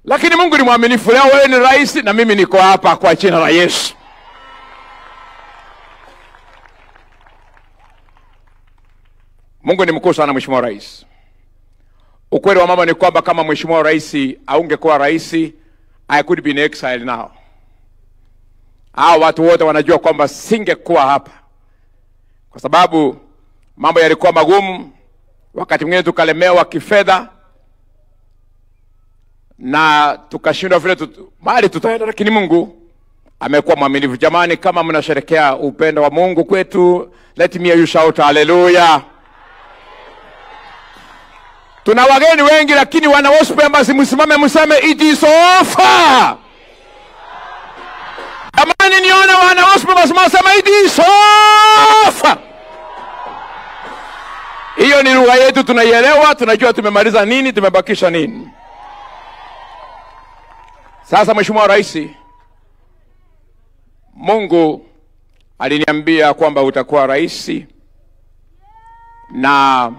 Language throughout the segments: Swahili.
Lakini Mungu ni mwaminifu. Leo wewe ni rais na mimi niko hapa kwa jina la Yesu. Mungu ni mkuu sana Mheshimiwa Rais. Ukweli wa mama ni kwamba kama Mheshimiwa Rais aungekuwa rais, I could be in exile now. Hao watu wote wanajua kwamba singekuwa hapa. Kwa sababu mambo yalikuwa magumu, wakati mwingine tukalemewa kifedha na tukashindwa vile mahali tutaenda, lakini Mungu amekuwa mwaminifu. Jamani, kama mnasherehekea upendo wa Mungu kwetu, let me hear you shout hallelujah. Tuna wageni wengi, lakini wana gospel basi msimame mseme it is over. Jamani, nione wana gospel basi mseme it is over. Hiyo ni lugha yetu, tunaielewa, tunajua tumemaliza nini, tumebakisha nini. Sasa Mheshimiwa Rais, Mungu aliniambia kwamba utakuwa rais na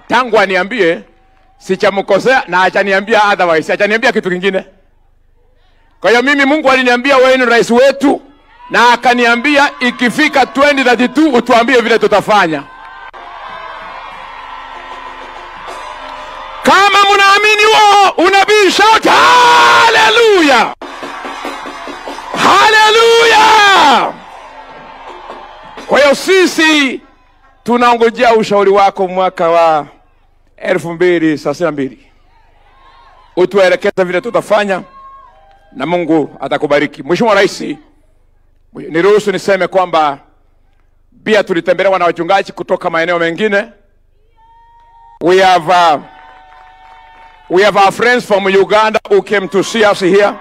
tangu aniambie sichamkosea na achaniambia otherwise, achaniambia kitu kingine. Kwa hiyo mimi Mungu aliniambia wewe ni rais wetu na akaniambia ikifika 2032 utuambie vile tutafanya. Kama mnaamini wao unabii shout hallelujah. Hallelujah. Kwa hiyo sisi tunaongojea ushauri wako mwaka wa 2032. Utuelekeze vile tutafanya na Mungu atakubariki. Mheshimiwa Rais, niruhusu niseme kwamba pia tulitembelewa na wachungaji kutoka maeneo mengine. We have our friends from Uganda who came to see us here.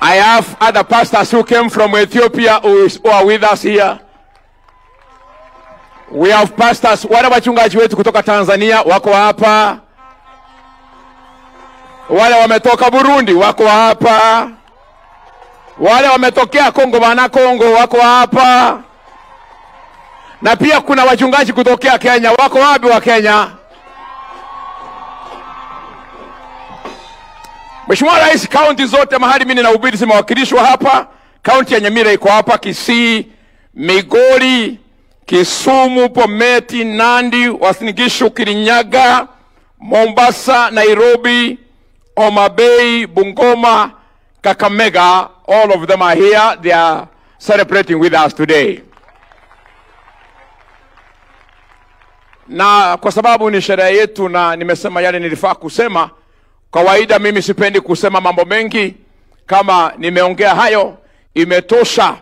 I have other pastors who came from Ethiopia who are with us here. We have pastors, wale wachungaji wetu kutoka Tanzania wako hapa. Wale wametoka Burundi wako hapa. Wale wametokea Kongo, bana Kongo wako hapa. Na pia kuna wachungaji kutokea Kenya. Wako wapi wa Kenya? Mheshimiwa Rais, kaunti zote mahali mimi ninahubiri zimewakilishwa hapa. Kaunti ya Nyamira iko hapa, Kisii, Migori, Kisumu, Pometi, Nandi, Uasin Gishu, Kirinyaga, Mombasa, Nairobi, Homa Bay, Bungoma, Kakamega. All of them are here. They are celebrating with us today. Na kwa sababu ni sherehe yetu na nimesema yale nilifaa kusema, kawaida mimi sipendi kusema mambo mengi. Kama nimeongea hayo imetosha,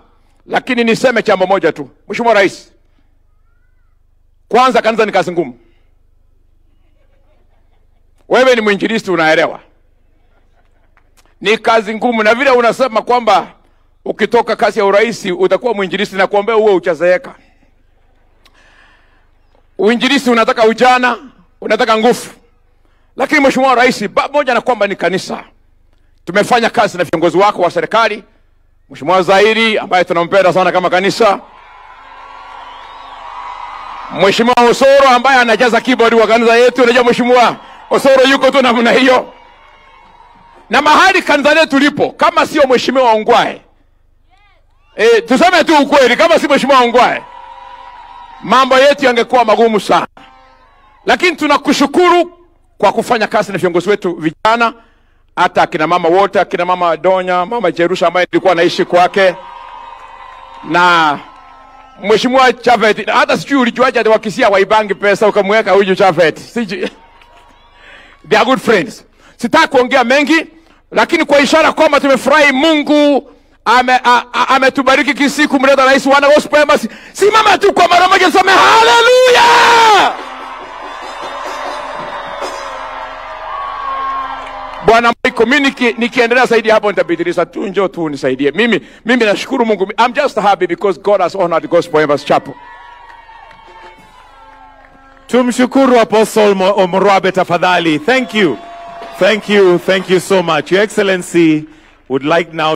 lakini niseme jambo moja tu. Mheshimiwa Rais, kwanza kanisa ni kazi ngumu. Wewe ni mwinjilisti, unaelewa ni kazi ngumu, na vile unasema kwamba ukitoka kazi ya urais utakuwa mwinjilisti, na kuombea uwe uchazeeka. Uinjilisti unataka ujana, unataka nguvu. Lakini Mheshimiwa Rais, pamoja na kwamba ni kanisa, tumefanya kazi na viongozi wako wa serikali. Mheshimiwa Zairi ambaye tunampenda sana kama kanisa. Mheshimiwa Osoro ambaye anajaza keyboard wa kanisa yetu. Unajua Mheshimiwa Osoro yuko tu namna hiyo. Na mahali kanisa letu lipo, kama sio Mheshimiwa Ongwae, tuseme tu ukweli, kama si Mheshimiwa Ongwae, mambo yetu yangekuwa magumu sana. Lakini tunakushukuru kwa kufanya kazi na viongozi wetu vijana, hata kina mama wote, kina mama Donya, mama Jerusha ambaye nilikuwa naishi kwake, na Mheshimiwa Chavet. Hata sijui ulijuaje wa Kisii waibangi pesa ukamweka huyu Chavet. Sijui. They are good friends. Sitaki kuongea mengi, lakini kwa ishara kwamba tumefurahi Mungu ametubariki Kisii kumleta rais wana gospel basi simama tu kwa mara moja sema haleluya. Bwana Mike, mimi nikiendelea zaidi hapo nitabidhirisha tu, njoo tu nisaidie. Mimi nashukuru Mungu. I'm just happy because God has honored Gospel Embassy Chapel. Tumshukuru Apostle Omurwabe tafadhali. Thank you so much. Your Excellency would like now